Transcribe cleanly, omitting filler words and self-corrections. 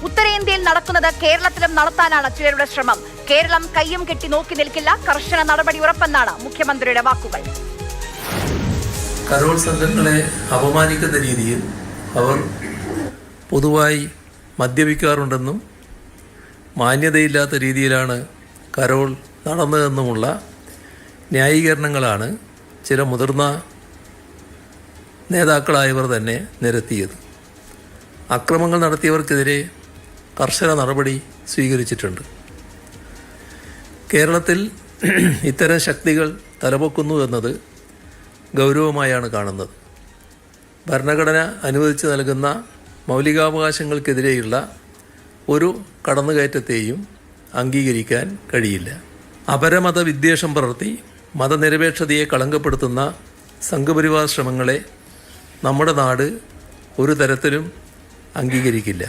ഉത്തരേന്ത്യയിൽ നടക്കുന്നത് കേരളത്തിലും നടത്താനാണ് ചിലരുടെ ശ്രമം. കേരളം കയ്യും കെട്ടി നോക്കി നിൽക്കില്ല, കർശന നടപടി ഉറപ്പെന്നാണ് മുഖ്യമന്ത്രിയുടെ വാക്കുകൾ. കരോൾ സംഘങ്ങളെ അപമാനിക്കുന്ന രീതിയിൽ അവർ പൊതുവായി മദ്യപിക്കാറുണ്ടെന്നും മാന്യതയില്ലാത്ത രീതിയിലാണ് കരോൾ നടന്നതെന്നുമുള്ള ന്യായീകരണങ്ങളാണ് ചില മുതിർന്ന നേതാക്കളായവർ തന്നെ നിരത്തിയത്. അക്രമങ്ങൾ നടത്തിയവർക്കെതിരെ കർശന നടപടി സ്വീകരിച്ചിട്ടുണ്ട്. കേരളത്തിൽ ഇത്തരം ശക്തികൾ തലപൊക്കുന്നു എന്നത് ഗൗരവമായാണ് കാണുന്നത്. ഭരണഘടന അനുവദിച്ചു നൽകുന്ന മൗലികാവകാശങ്ങൾക്കെതിരെയുള്ള ഒരു കടന്നുകയറ്റത്തെയും അംഗീകരിക്കാൻ കഴിയില്ല. അപരമത വിദ്വേഷം പുലർത്തി മതനിരപേക്ഷതയെ കളങ്കപ്പെടുത്തുന്ന സംഘപരിവാർ ശ്രമങ്ങളെ നമ്മുടെ നാട് ഒരു തരത്തിലും അംഗീകരിക്കില്ല.